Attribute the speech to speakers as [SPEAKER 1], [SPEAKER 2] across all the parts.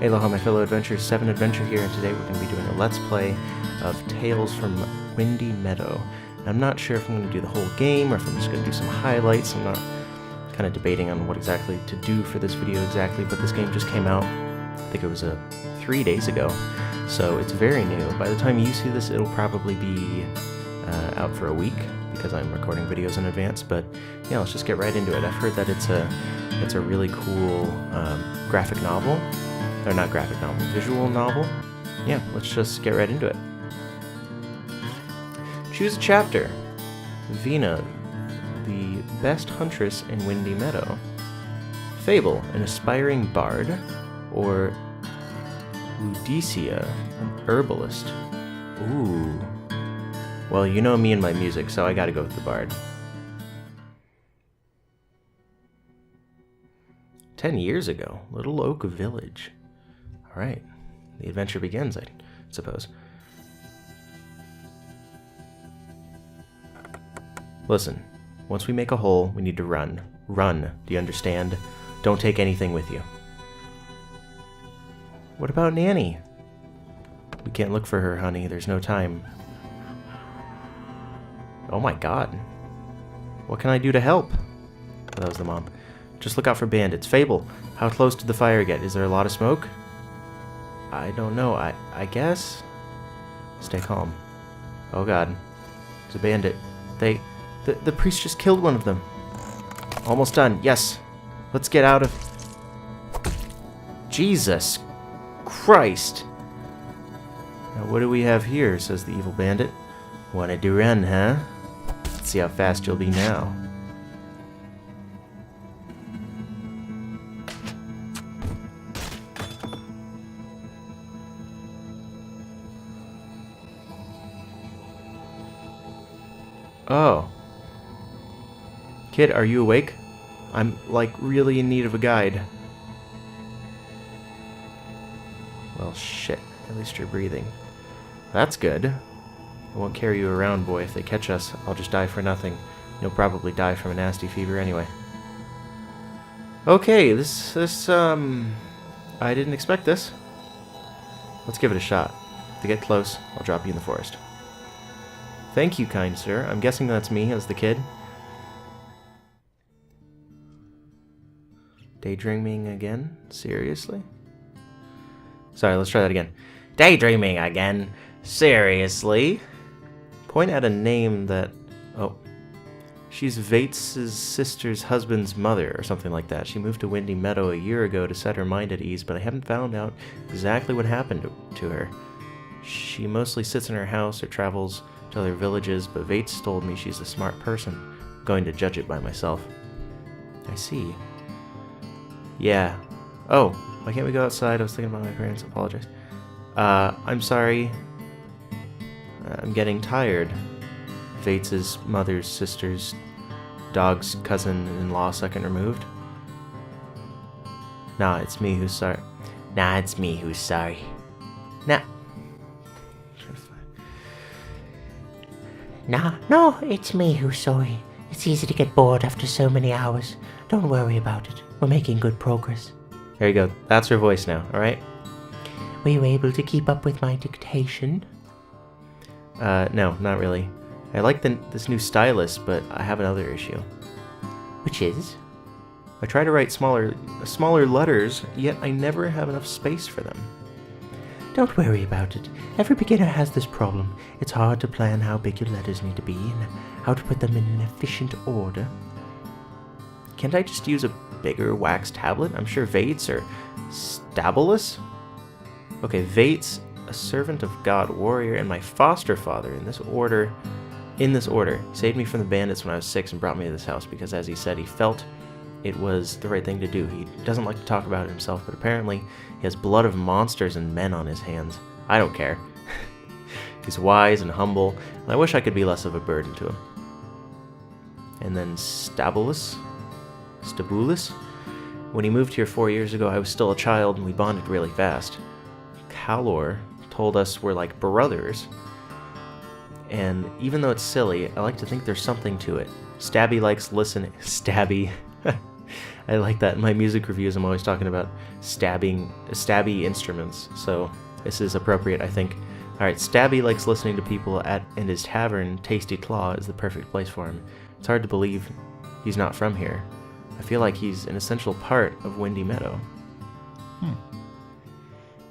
[SPEAKER 1] Hey, aloha my fellow adventurers, Sevenadventure here, and today we're going to be doing a Let's Play of Tales from Windy Meadow. And I'm not sure if I'm going to do the whole game, or if I'm just going to do some highlights. I'm not kind of debating on what exactly to do for this video exactly, but this game just came out, I think it was 3 days ago, so it's very new. By the time you see this, it'll probably be out for a week, because I'm recording videos in advance, but yeah, let's just get right into it. I've heard that it's a really cool graphic novel. Or not graphic novel, visual novel. Yeah, let's just get right into it. Choose a chapter. Vina, the best huntress in Windy Meadow. Fable, an aspiring bard. Or Ludicia, an herbalist. Ooh. Well, you know me and my music, so I gotta go with the bard. 10 years ago, Little Oak Village. Alright, the adventure begins, I suppose. Listen, once we make a hole, we need to run. Run, do you understand? Don't take anything with you. What about Nanny? We can't look for her, honey, there's no time. Oh my god. What can I do to help? Oh, that was the mom. Just look out for bandits. Fable, how close did the fire get? Is there a lot of smoke? I don't know. I guess? Stay calm. Oh god. It's a bandit. The priest just killed one of them. Almost done. Yes. Let's get out of... Jesus Christ. Now what do we have here, says the evil bandit. Wanted to run, huh? Let's see how fast you'll be now. Oh. Kid, are you awake? I'm, like, really in need of a guide. Well, shit. At least you're breathing. That's good. I won't carry you around, boy. If they catch us, I'll just die for nothing. You'll probably die from a nasty fever anyway. Okay, this, I didn't expect this. Let's give it a shot. To get close, I'll drop you in the forest. Thank you, kind sir. I'm guessing that's me as the kid. Daydreaming again? Seriously? Sorry, let's try that again. Daydreaming again? Seriously? Point at a name that... Oh. She's Vates' sister's husband's mother, or something like that. She moved to Windy Meadow a year ago to set her mind at ease, but I haven't found out exactly what happened to her. She mostly sits in her house or travels to other villages, but Vates told me she's a smart person. I'm going to judge it by myself. I see. Yeah. Oh, why can't we go outside? I was thinking about my parents. Apologize. I'm sorry. I'm getting tired. Vates' mother's sister's dog's cousin-in-law second removed. Nah, it's me who's sorry. Nah, it's me who's sorry. Nah.
[SPEAKER 2] Nah, no, it's me who's sorry. It's easy to get bored after so many hours. Don't worry about it. We're making good progress.
[SPEAKER 1] There you go. That's her voice now, alright?
[SPEAKER 2] Were you able to keep up with my dictation?
[SPEAKER 1] No, not really. I like this new stylus, but I have another issue.
[SPEAKER 2] Which is?
[SPEAKER 1] I try to write smaller letters, yet I never have enough space for them.
[SPEAKER 2] Don't worry about it. Every beginner has this problem. It's hard to plan how big your letters need to be and how to put them in an efficient order.
[SPEAKER 1] Can't I just use a bigger wax tablet? I'm sure Vates or Stabulus? Okay, Vates, a servant of God, warrior, and my foster father in this order, saved me from the bandits when I was 6 and brought me to this house because, as he said, he felt it was the right thing to do. He doesn't like to talk about it himself, but apparently he has blood of monsters and men on his hands. I don't care. He's wise and humble, and I wish I could be less of a burden to him. And then Stabulus? When he moved here 4 years ago, I was still a child, and we bonded really fast. Calor told us we're like brothers, and even though it's silly, I like to think there's something to it. Stabby likes listening. Stabby. I like that. In my music reviews, I'm always talking about stabby instruments, so this is appropriate, I think. Alright, Stabby likes listening to people in his tavern. Tasty Claw is the perfect place for him. It's hard to believe he's not from here. I feel like he's an essential part of Windy Meadow.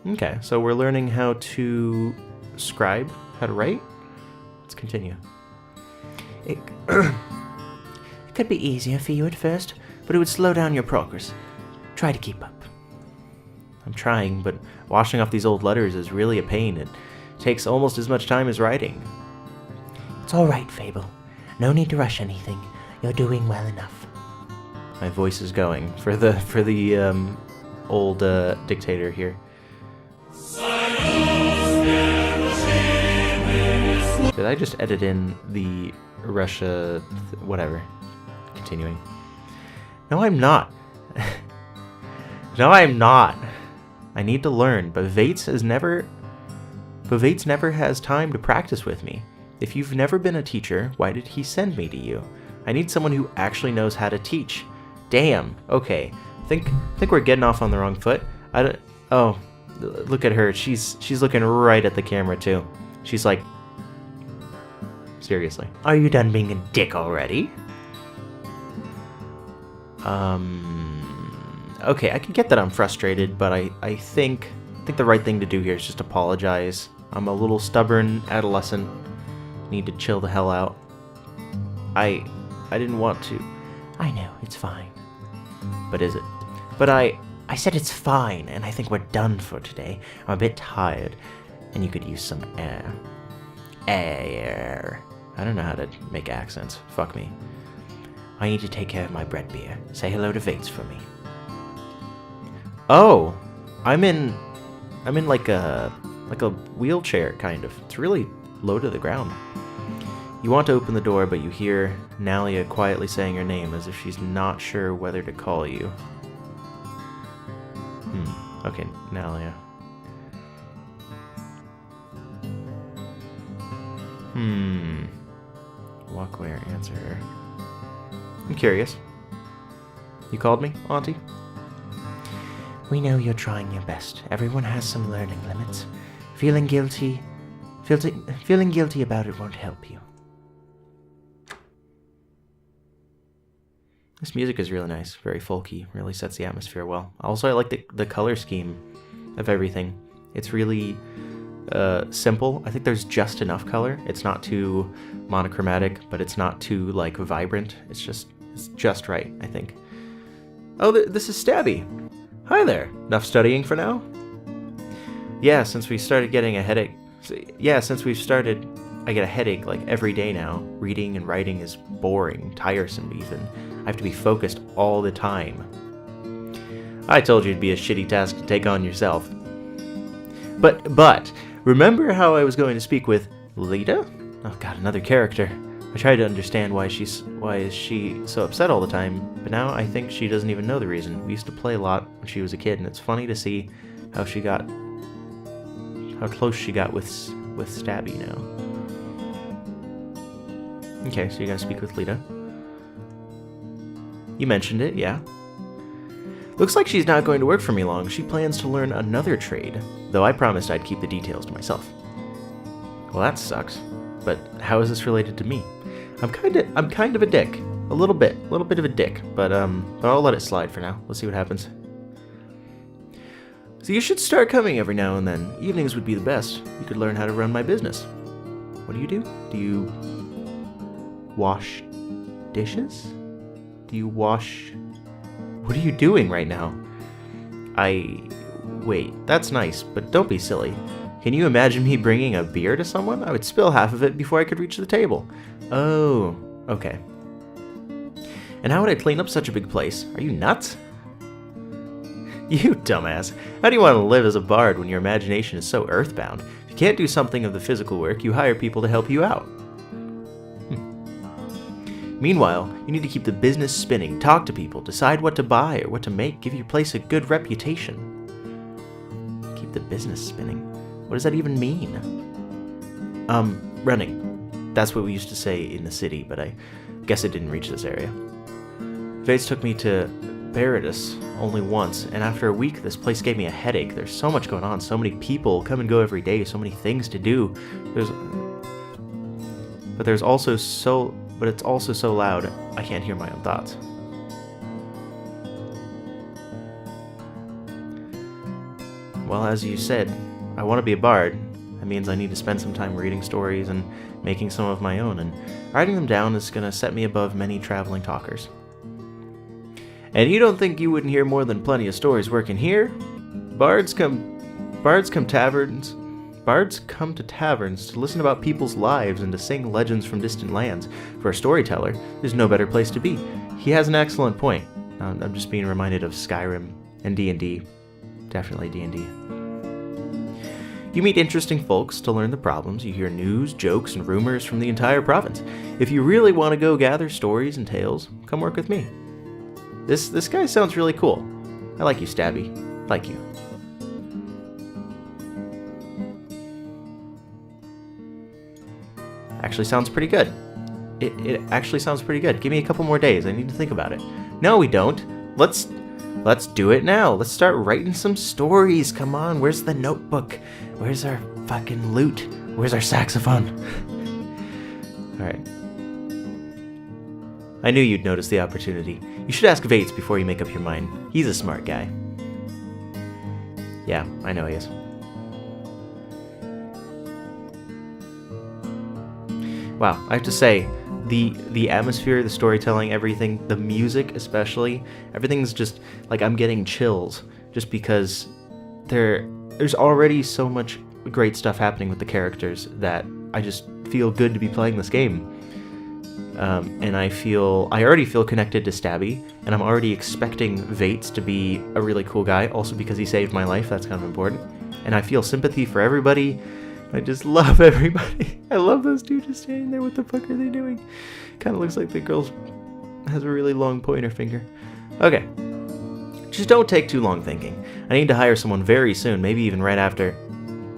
[SPEAKER 1] Okay, so we're learning how to scribe, how to write. Let's continue.
[SPEAKER 2] It could be easier for you at first, but it would slow down your progress. Try to keep up.
[SPEAKER 1] I'm trying, but washing off these old letters is really a pain. It takes almost as much time as writing.
[SPEAKER 2] It's all right, Fable. No need to rush anything. You're doing well enough.
[SPEAKER 1] My voice is going for the old dictator here. Did I just edit in the Russia whatever? Continuing. No, I'm not. No, I'm not. I need to learn, but Vates never has time to practice with me. If you've never been a teacher, why did he send me to you? I need someone who actually knows how to teach. Damn. Okay. Think we're getting off on the wrong foot. Oh, look at her. She's looking right at the camera too. She's like, seriously.
[SPEAKER 2] Are you done being a dick already?
[SPEAKER 1] Okay, I can get that I'm frustrated, but I think the right thing to do here is just apologize. I'm a little stubborn adolescent. Need to chill the hell out. I didn't want to.
[SPEAKER 2] I know, it's fine.
[SPEAKER 1] But is it? But
[SPEAKER 2] I said it's fine, and I think we're done for today. I'm a bit tired, and you could use some air. Air.
[SPEAKER 1] I don't know how to make accents. Fuck me.
[SPEAKER 2] I need to take care of my bread beer. Say hello to Vates for me.
[SPEAKER 1] Oh, I'm in like a wheelchair kind of. It's really low to the ground. You want to open the door, but you hear Nalia quietly saying her name as if she's not sure whether to call you. Okay, Nalia. Walk away or answer her. I'm curious. You called me, Auntie?
[SPEAKER 2] We know you're trying your best. Everyone has some learning limits. Feeling guilty about it won't help you.
[SPEAKER 1] This music is really nice, very folky, really sets the atmosphere well. Also, I like the color scheme of everything. It's really simple. I think there's just enough color. It's not too monochromatic, but it's not too like vibrant. It's just right, I think. Oh, this is Stabby. Hi there. Enough studying for now? Yeah, since we started getting a headache. I get a headache like every day now. Reading and writing is boring, tiresome even. I have to be focused all the time. I told you it'd be a shitty task to take on yourself. But, remember how I was going to speak with Lita? Oh god, another character. I tried to understand why is she so upset all the time, but now I think she doesn't even know the reason. We used to play a lot when she was a kid, and it's funny to see how close she got with Stabby now. Okay, so you're gonna speak with Lita. You mentioned it, yeah. Looks like she's not going to work for me long. She plans to learn another trade, though I promised I'd keep the details to myself. Well, that sucks. But how is this related to me? I'm kind of a dick. A little bit of a dick, but I'll let it slide for now. Let's see what happens. So you should start coming every now and then. Evenings would be the best. You could learn how to run my business. What do you do? Do you wash dishes? Do you wash... What are you doing right now? Wait, that's nice, but don't be silly. Can you imagine me bringing a beer to someone? I would spill half of it before I could reach the table. Oh, okay. And how would I clean up such a big place? Are you nuts? You dumbass. How do you want to live as a bard when your imagination is so earthbound? If you can't do something of the physical work, you hire people to help you out. Meanwhile, you need to keep the business spinning, talk to people, decide what to buy or what to make, give your place a good reputation. Keep the business spinning. What does that even mean? Running. That's what we used to say in the city, but I guess it didn't reach this area. Vates took me to Beritus only once, and after a week, this place gave me a headache. There's so much going on, so many people come and go every day, so many things to do. But it's also so loud, I can't hear my own thoughts. Well, as you said, I want to be a bard. That means I need to spend some time reading stories and making some of my own, and writing them down is going to set me above many traveling talkers. And you don't think you wouldn't hear more than plenty of stories working here? Bards come to taverns to listen about people's lives and to sing legends from distant lands. For a storyteller, there's no better place to be. He has an excellent point. I'm just being reminded of Skyrim and D&D. Definitely D&D. You meet interesting folks to learn the problems. You hear news, jokes, and rumors from the entire province. If you really want to go gather stories and tales, come work with me. This guy sounds really cool. I like you, Stabby. Like you. Actually sounds pretty good. It actually sounds pretty good. Give me a couple more days. I need to think about it. No, we don't. Let's do it now. Let's start writing some stories. Come on, where's the notebook? Where's our fucking lute? Where's our saxophone? Alright. I knew you'd notice the opportunity. You should ask Vates before you make up your mind. He's a smart guy. Yeah, I know he is. Wow, I have to say, the atmosphere, the storytelling, everything, the music especially, everything's just, like, I'm getting chills just because there's already so much great stuff happening with the characters that I just feel good to be playing this game. And I already feel connected to Stabby, and I'm already expecting Vates to be a really cool guy, also because he saved my life. That's kind of important. And I feel sympathy for everybody. I just love everybody. I love those two just standing there. What the fuck are they doing? Kind of looks like the girl has a really long pointer finger. Okay. Just don't take too long thinking. I need to hire someone very soon, maybe even right after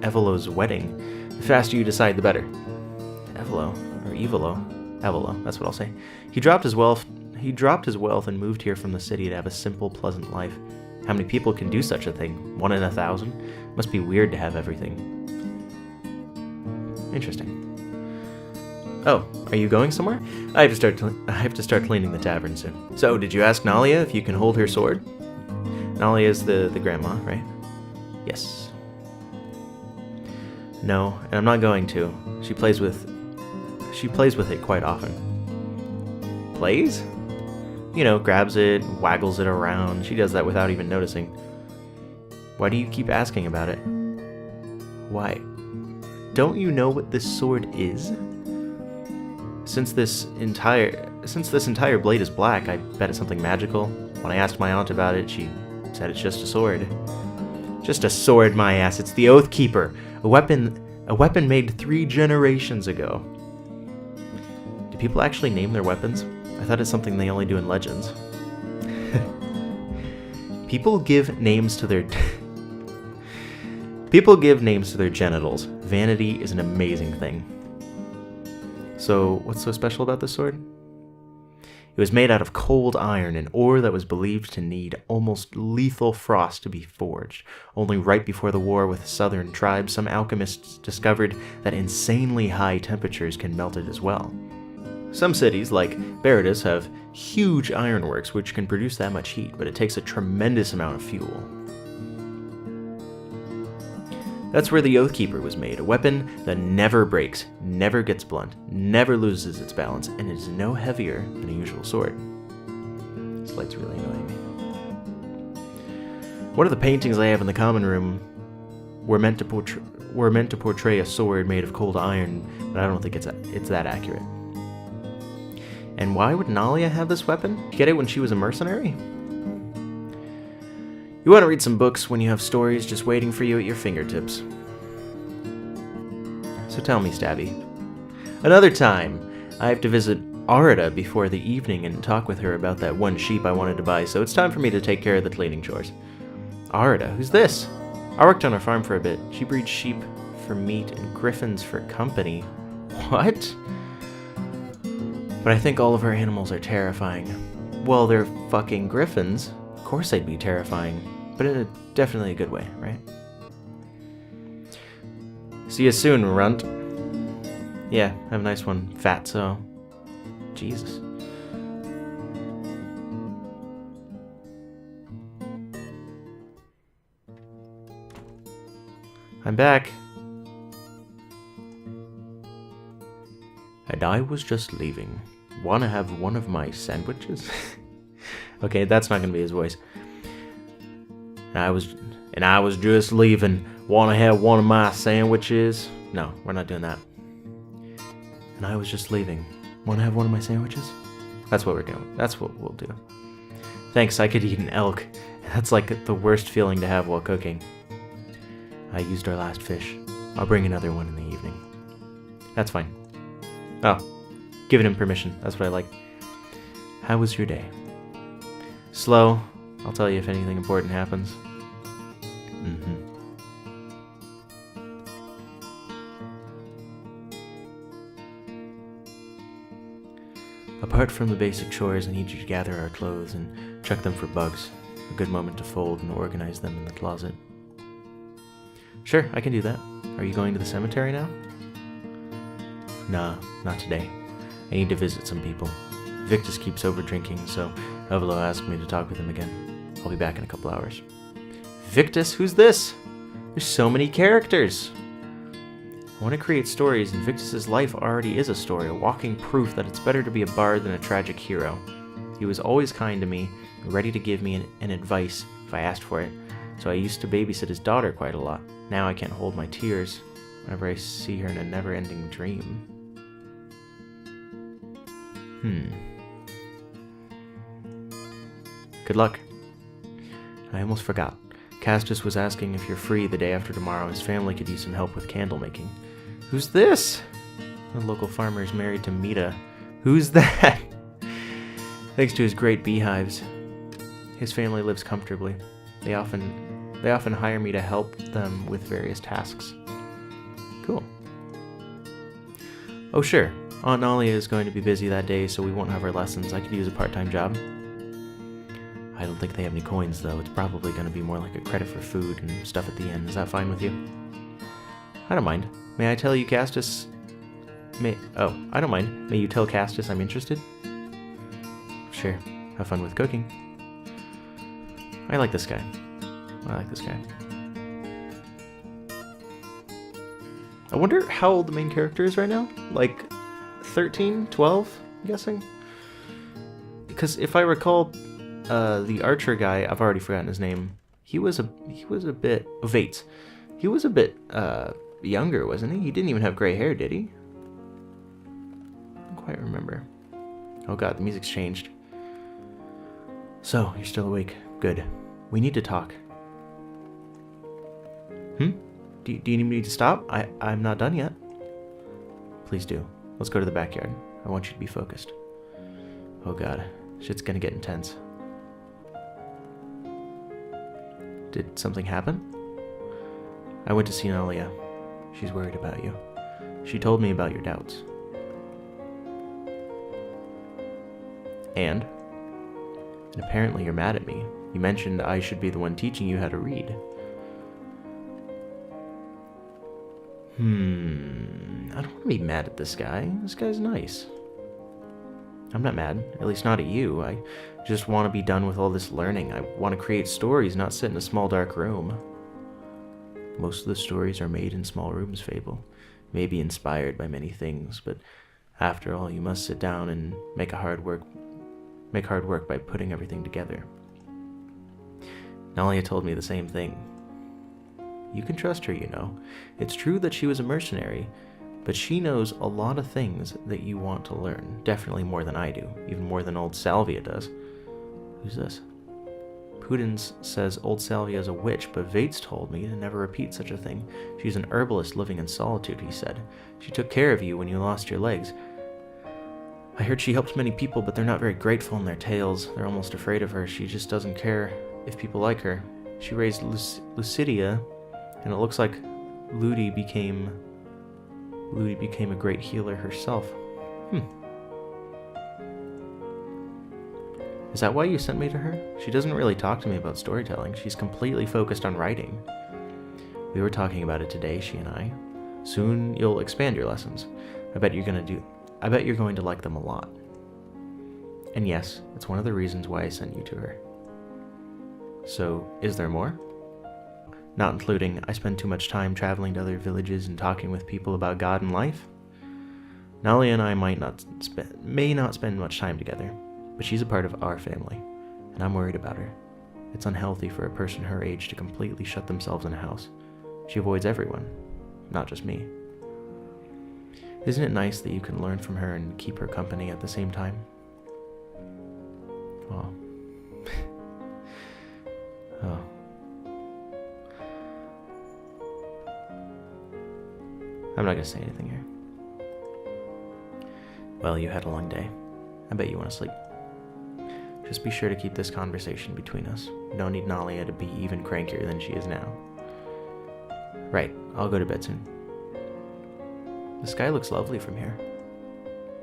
[SPEAKER 1] Evelo's wedding. The faster you decide, the better. Evelo, or Evelo. Evelo, that's what I'll say. He dropped his wealth and moved here from the city to have a simple, pleasant life. How many people can do such a thing? 1 in 1,000? Must be weird to have everything. Interesting. Oh, are you going somewhere? I have to start cleaning the tavern soon. So, did you ask Nalia if you can hold her sword? Nalia is the grandma, right? Yes. No, and I'm not going to. She plays with it quite often. Plays? You know, grabs it, waggles it around. She does that without even noticing. Why do you keep asking about it? Why? Don't you know what this sword is? Since this entire blade is black, I bet it's something magical. When I asked my aunt about it, she said it's just a sword. Just a sword, my ass. It's the Oathkeeper, a weapon made 3 generations ago. Do people actually name their weapons? I thought it's something they only do in legends. People give names to their genitals. Vanity is an amazing thing. So, what's so special about this sword? It was made out of cold iron, an ore that was believed to need almost lethal frost to be forged. Only right before the war with the southern tribes, some alchemists discovered that insanely high temperatures can melt it as well. Some cities, like Beritus, have huge ironworks which can produce that much heat, but it takes a tremendous amount of fuel. That's where the Oathkeeper was made, a weapon that never breaks, never gets blunt, never loses its balance, and is no heavier than a usual sword. This light's really annoying me. One of the paintings I have in the common room were meant to portray a sword made of cold iron, but I don't think it's that accurate. And why would Nalia have this weapon? Did you get it when she was a mercenary? You want to read some books when you have stories just waiting for you at your fingertips. So tell me, Stabby. Another time, I have to visit Arida before the evening and talk with her about that one sheep I wanted to buy, so it's time for me to take care of the cleaning chores. Arida? Who's this? I worked on her farm for a bit. She breeds sheep for meat and griffins for company. What? But I think all of her animals are terrifying. Well, they're fucking griffins. course they'd be terrifying, but in definitely a good way, right? See you soon, runt. Yeah, have a nice one, fatso. Jesus. I'm back. And I was just leaving. Wanna have one of my sandwiches? Okay, that's not gonna be his voice. And I was just leaving. Wanna have one of my sandwiches? No, we're not doing that. And I was just leaving. Wanna have one of my sandwiches? That's what we're doing. That's what we'll do. Thanks, I could eat an elk. That's like the worst feeling to have while cooking. I used our last fish. I'll bring another one in the evening. That's fine. Oh, giving him permission. That's what I like. How was your day? Slow. I'll tell you if anything important happens. Apart from the basic chores, I need you to gather our clothes and check them for bugs. A good moment to fold and organize them in the closet. Sure, I can do that. Are you going to the cemetery now? Nah, not today. I need to visit some people. Victus keeps over drinking, so Evelo asked me to talk with him again. I'll be back in a couple hours. Victus? Who's this? There's so many characters! I want to create stories, and Victus's life already is a story, a walking proof that it's better to be a bard than a tragic hero. He was always kind to me, and ready to give me an advice if I asked for it, so I used to babysit his daughter quite a lot. Now I can't hold my tears whenever I see her in a never-ending dream. Good luck. I almost forgot. Castus was asking if you're free the day after tomorrow. His family could use some help with candle making. Who's this? The local farmer is married to Mita. Who's that? Thanks to his great beehives, his family lives comfortably. They often hire me to help them with various tasks. Cool. Oh sure, Aunt Nalia is going to be busy that day, so we won't have our lessons. I could use a part-time job. I don't think they have any coins, though. It's probably going to be more like a credit for food and stuff at the end. Is that fine with you? I don't mind. May I tell you, Castus? I don't mind. May you tell Castus I'm interested? Sure. Have fun with cooking. I like this guy. I wonder how old the main character is right now? Like 13, 12, I'm guessing? Because if I recall, the archer guy, I've already forgotten his name. He was a bit Vates. He was a bit younger, wasn't he? He didn't even have gray hair, did he? I don't quite remember. Oh god, the music's changed. So, you're still awake. Good. We need to talk. Do you need me to stop? I'm not done yet. Please do. Let's go to the backyard. I want you to be focused. Oh god, shit's gonna get intense. Did something happen? I went to see Nalia. She's worried about you. She told me about your doubts. And apparently you're mad at me. You mentioned I should be the one teaching you how to read. I don't want to be mad at this guy. This guy's nice. I'm not mad, at least not at you. I just want to be done with all this learning. I want to create stories, not sit in a small dark room. Most of the stories are made in small rooms, Fable. Maybe inspired by many things, but after all, you must sit down and make hard work by putting everything together. Nalia told me the same thing. You can trust her, you know. It's true that she was a mercenary, but she knows a lot of things that you want to learn. Definitely more than I do, even more than old Salvia does. Who's this? Pudens says old Salvia is a witch, but Vates told me to never repeat such a thing. She's an herbalist living in solitude, he said. She took care of you when you lost your legs. I heard she helped many people, but they're not very grateful in their tales. They're almost afraid of her. She just doesn't care if people like her. She raised Lucidia, and it looks like Ludi became a great healer herself. Is that why you sent me to her? She doesn't really talk to me about storytelling. She's completely focused on writing. We were talking about it today, she and I. Soon you'll expand your lessons. I bet you're going to like them a lot. And yes, it's one of the reasons why I sent you to her. So, is there more? Not including I spend too much time traveling to other villages and talking with people about God and life? Nalia and I may not spend much time together, but she's a part of our family, and I'm worried about her. It's unhealthy for a person her age to completely shut themselves in a house. She avoids everyone, not just me. Isn't it nice that you can learn from her and keep her company at the same time? Oh. Oh. I'm not gonna say anything here. Well, you had a long day. I bet you want to sleep. Just be sure to keep this conversation between us. We don't need Nalia to be even crankier than she is now. Right, I'll go to bed soon. The sky looks lovely from here.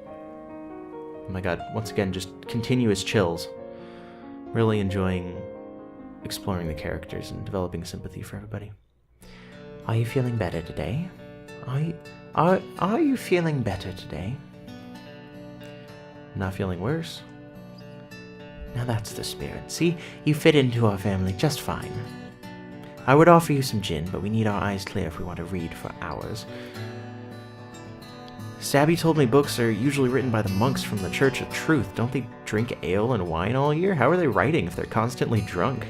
[SPEAKER 1] Oh my god, once again, just continuous chills. Really enjoying exploring the characters and developing sympathy for everybody.
[SPEAKER 2] Are you feeling better today? Are you feeling better today?
[SPEAKER 1] Not feeling worse.
[SPEAKER 2] Now that's the spirit. See, you fit into our family just fine. I would offer you some gin, but we need our eyes clear if we want to read for hours.
[SPEAKER 1] Stabby told me books are usually written by the monks from the Church of Truth. Don't they drink ale and wine all year? How are they writing if they're constantly drunk?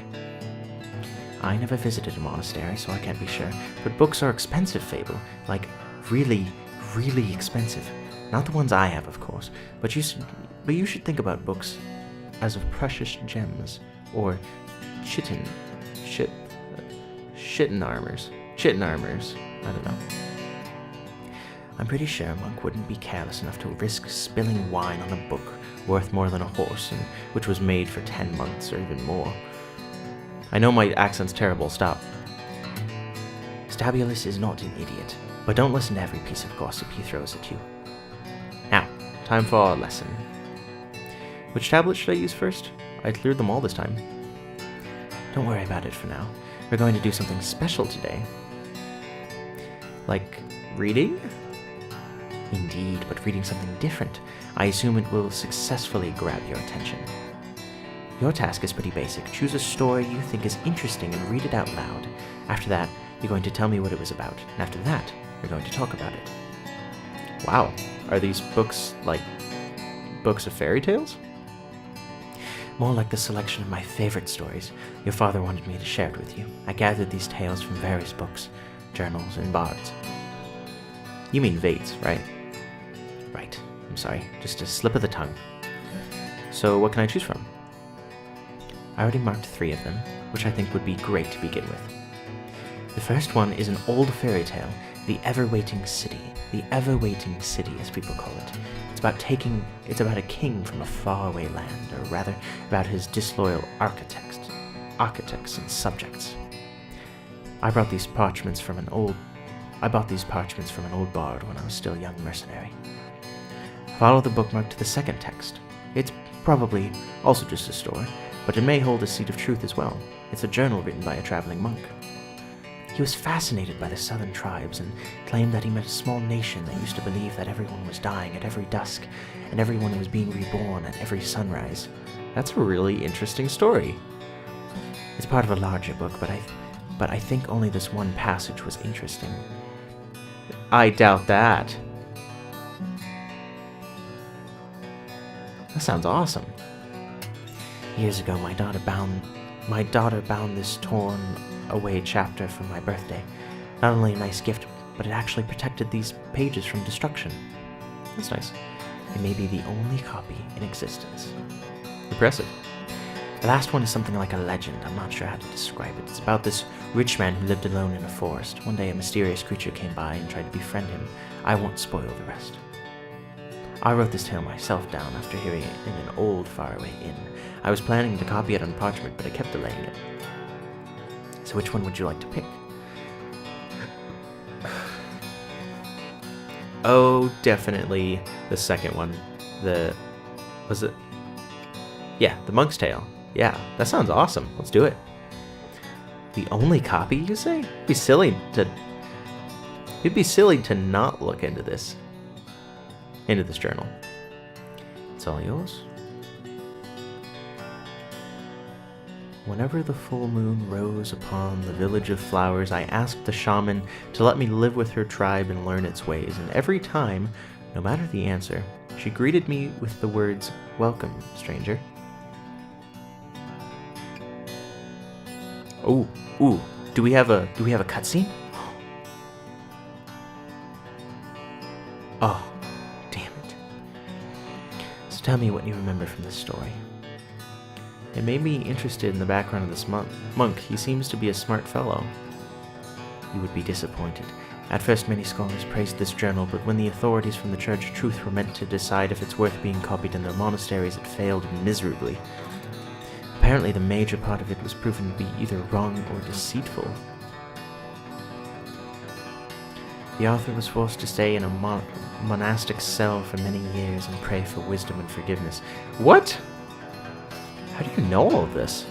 [SPEAKER 2] I never visited a monastery, so I can't be sure. But books are expensive, Fable. Like, really, really expensive. Not the ones I have, of course. But you should think about books as of precious gems, or chitin armors. I don't know. I'm pretty sure a monk wouldn't be careless enough to risk spilling wine on a book worth more than a horse, and which was made for 10 months or even more. I know my accent's terrible, stop. Stabulus is not an idiot, but don't listen to every piece of gossip he throws at you.
[SPEAKER 1] Now, time for our lesson. Which tablet should I use first? I cleared them all this time.
[SPEAKER 2] Don't worry about it for now. We're going to do something special today.
[SPEAKER 1] Like reading?
[SPEAKER 2] Indeed, but reading something different. I assume it will successfully grab your attention. Your task is pretty basic. Choose a story you think is interesting and read it out loud. After that, you're going to tell me what it was about. And after that, we're going to talk about it.
[SPEAKER 1] Wow. Are these books like books of fairy tales?
[SPEAKER 2] More like the selection of my favorite stories. Your father wanted me to share it with you. I gathered these tales from various books, journals, and bards.
[SPEAKER 1] You mean Vates, right?
[SPEAKER 2] Right. I'm sorry. Just a slip of the tongue.
[SPEAKER 1] So what can I choose from?
[SPEAKER 2] I already marked 3 of them, which I think would be great to begin with. The first one is an old fairy tale, The Ever-Waiting City. The Ever-Waiting City, as people call it. It's about a king from a faraway land, or rather, about his disloyal architects and subjects. I bought these parchments from an old bard when I was still a young mercenary. Follow the bookmark to the second text. It's probably also just a story, but it may hold a seed of truth as well. It's a journal written by a traveling monk. He was fascinated by the southern tribes and claimed that he met a small nation that used to believe that everyone was dying at every dusk and everyone was being reborn at every sunrise.
[SPEAKER 1] That's a really interesting story.
[SPEAKER 2] It's part of a larger book, but I think only this one passage was interesting.
[SPEAKER 1] I doubt that.
[SPEAKER 2] That sounds awesome. Years ago, my daughter bound this torn away chapter for my birthday. Not only a nice gift, but it actually protected these pages from destruction.
[SPEAKER 1] That's nice.
[SPEAKER 2] It may be the only copy in existence.
[SPEAKER 1] Impressive.
[SPEAKER 2] The last one is something like a legend. I'm not sure how to describe it. It's about this rich man who lived alone in a forest. One day a mysterious creature came by and tried to befriend him. I won't spoil the rest. I wrote this tale myself down after hearing it in an old faraway inn. I was planning to copy it on parchment, but I kept delaying it. So which one would you like to pick?
[SPEAKER 1] Oh, definitely the second one. Yeah, the monk's tale. Yeah, that sounds awesome. Let's do it. The only copy, you say? It'd be silly to not look into this journal. It's all yours. Whenever the full moon rose upon the village of flowers, I asked the shaman to let me live with her tribe and learn its ways, and every time, no matter the answer, she greeted me with the words, "Welcome, stranger." Ooh, do we have a cutscene? Oh, damn it. So tell me what you remember from this story. It made me interested in the background of this monk. He seems to be a smart fellow. You would be disappointed. At first, many scholars praised this journal, but when the authorities from the Church of Truth were meant to decide if it's worth being copied in their monasteries, it failed miserably. Apparently, the major part of it was proven to be either wrong or deceitful. The author was forced to stay in a monastic cell for many years and pray for wisdom and forgiveness. What? How do you know all of this?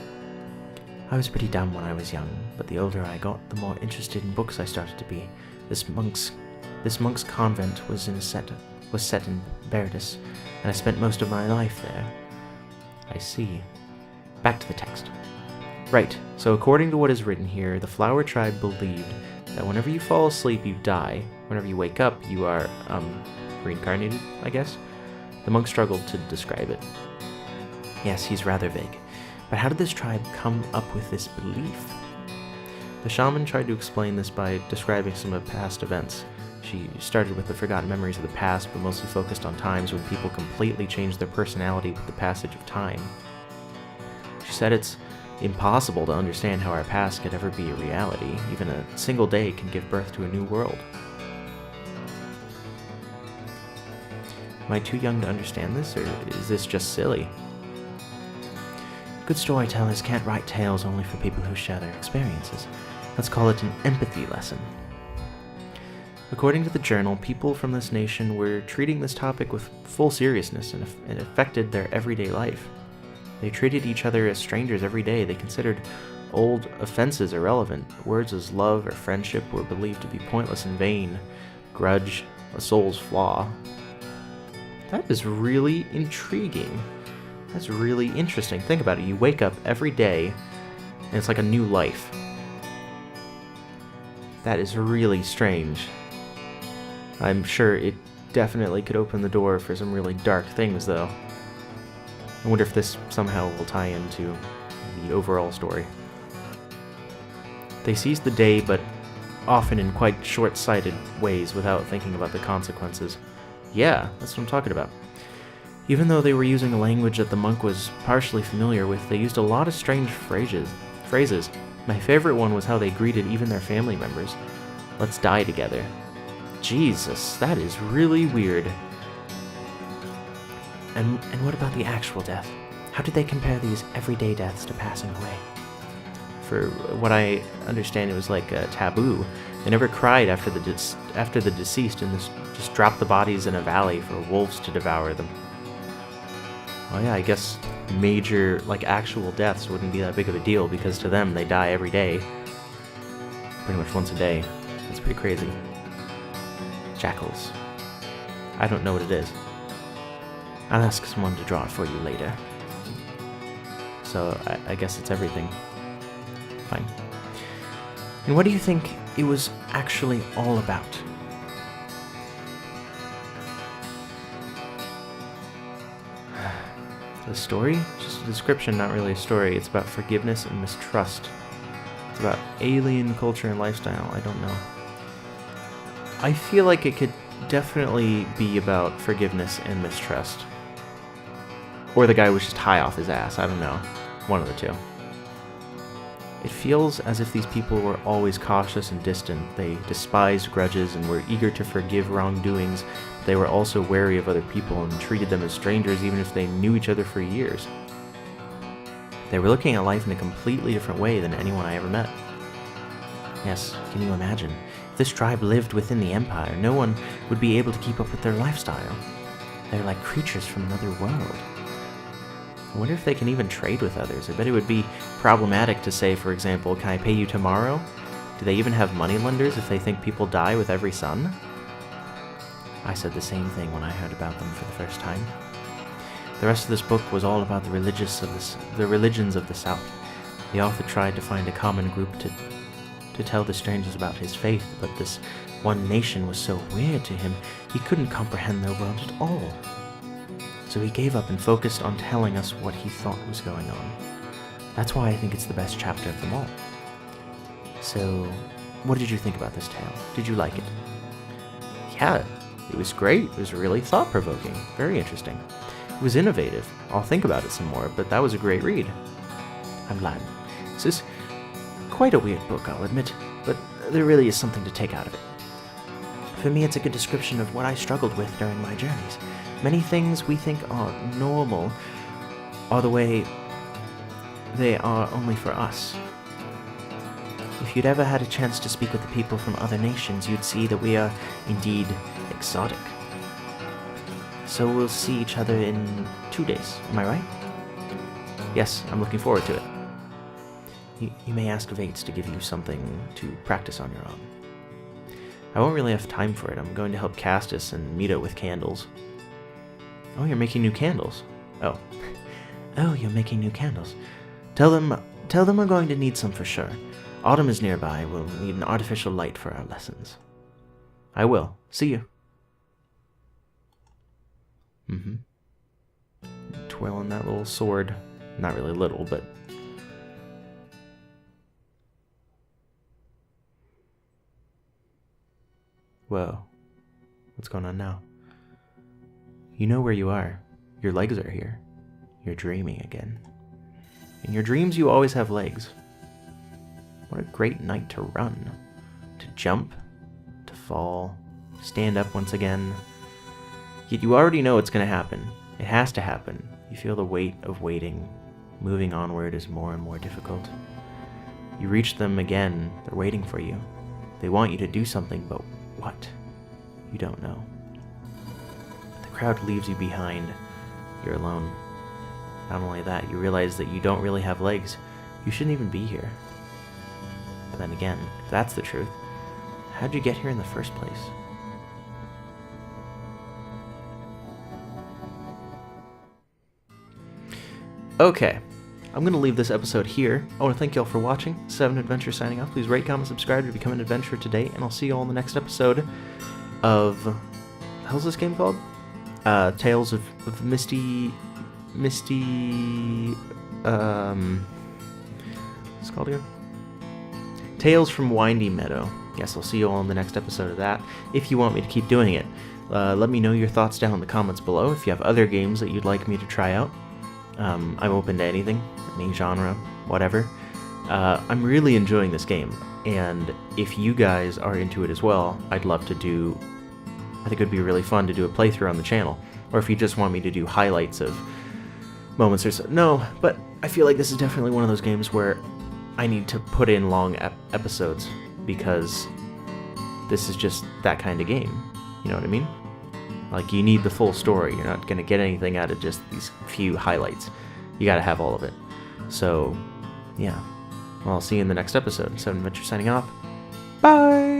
[SPEAKER 1] I was pretty dumb when I was young, but the older I got, the more interested in books I started to be. This monk's convent was set in Beardus, and I spent most of my life there. I see. Back to the text. Right, so according to what is written here, the Flower Tribe believed that whenever you fall asleep, you die. Whenever you wake up, you are, reincarnated, I guess? The monk struggled to describe it. Yes, he's rather vague. But how did this tribe come up with this belief? The shaman tried to explain this by describing some of past events. She started with the forgotten memories of the past, but mostly focused on times when people completely changed their personality with the passage of time. She said it's impossible to understand how our past could ever be a reality. Even a single day can give birth to a new world. Am I too young to understand this, or is this just silly? Good storytellers can't write tales only for people who share their experiences. Let's call it an empathy lesson. According to the journal, people from this nation were treating this topic with full seriousness, and it affected their everyday life. They treated each other as strangers every day. They considered old offenses irrelevant. Words as love or friendship were believed to be pointless and vain. Grudge, a soul's flaw. That is really intriguing. That's really interesting. Think about it. You wake up every day, and it's like a new life. That is really strange. I'm sure it definitely could open the door for some really dark things, though. I wonder if this somehow will tie into the overall story. They seize the day, but often in quite short-sighted ways without thinking about the consequences. Yeah, that's what I'm talking about. Even though they were using a language that the monk was partially familiar with, they used a lot of strange phrases. My favorite one was how they greeted even their family members. Let's die together. Jesus, that is really weird. And what about the actual death? How did they compare these everyday deaths to passing away? For what I understand, it was like a taboo. They never cried after the deceased, and just dropped the bodies in a valley for wolves to devour them. Oh yeah, I guess major, actual deaths wouldn't be that big of a deal, because to them, they die every day. Pretty much once a day. That's pretty crazy. Jackals. I don't know what it is. I'll ask someone to draw it for you later. So, I guess it's everything. Fine. And what do you think it was actually all about? The story? Just a description, not really a story. It's about forgiveness and mistrust. It's about alien culture and lifestyle. I don't know. I feel like it could definitely be about forgiveness and mistrust. Or the guy was just high off his ass. I don't know. One of the two. It feels as if these people were always cautious and distant. They despised grudges and were eager to forgive wrongdoings. They were also wary of other people and treated them as strangers even if they knew each other for years. They were looking at life in a completely different way than anyone I ever met. Yes, can you imagine? If this tribe lived within the Empire, no one would be able to keep up with their lifestyle. They're like creatures from another world.
[SPEAKER 2] I wonder if they can even trade with others. I bet it would be problematic to say, for example, can I pay you tomorrow? Do they even have moneylenders if they think people die with every sun? I said the same thing when I heard about them for the first time. The rest of this book was all about the religions of the South. The author tried to find a common group to tell the strangers about his faith, but this one nation was so weird to him, he couldn't comprehend their world at all. So he gave up and focused on telling us what he thought was going on. That's why I think it's the best chapter of them all. So, what did you think about this tale? Did you like it? Yeah, it was great. It was really thought-provoking. Very interesting. It was innovative. I'll think about it some more, but that was a great read. I'm glad. This is quite a weird book, I'll admit, but there really is something to take out of it. For me, it's a good description of what I struggled with during my journeys. Many things we think are normal are the way they are only for us. If you'd ever had a chance to speak with the people from other nations, you'd see that we are indeed exotic. So we'll see each other in 2 days, am I right? Yes, I'm looking forward to it. You may ask Vates to give you something to practice on your own. I won't really have time for it. I'm going to help Castus and Meadow with candles. Oh, you're making new candles. Oh. Oh, you're making new candles. Tell them we're going to need some for sure. Autumn is nearby. We'll need an artificial light for our lessons. I will. See you. Twirling that little sword. Not really little, but... Whoa. What's going on now? You know where you are. Your legs are here. You're dreaming again. In your dreams, you always have legs. What a great night to run. To jump. To fall. Stand up once again. Yet you already know it's going to happen. It has to happen. You feel the weight of waiting. Moving onward is more and more difficult. You reach them again. They're waiting for you. They want you to do something, but what? You don't know. The crowd leaves you behind. You're alone. Not only that, you realize that you don't really have legs. You shouldn't even be here. But then again, if that's the truth, how'd you get here in the first place? Okay, I'm going to leave this episode here. I want to thank y'all for watching. Sevenadventure signing off. Please rate, comment, subscribe to become an adventurer today, and I'll see you all in the next episode of... What the hell's this game called? Tales of Misty... What's it called again? Tales from Windy Meadow. Yes, I'll see you all in the next episode of that. If you want me to keep doing it, let me know your thoughts down in the comments below. If you have other games that you'd like me to try out, I'm open to anything, any genre, whatever. I'm really enjoying this game, and if you guys are into it as well, I'd love to do... I think it would be really fun to do a playthrough on the channel, or if you just want me to do highlights of moments or so. No, but I feel like this is definitely one of those games where I need to put in long episodes, because this is just that kind of game. You know what I mean? Like, you need the full story. You're not going to get anything out of just these few highlights. You got to have all of it. So, yeah. Well, I'll see you in the next episode. Sevenadventure signing off. Bye!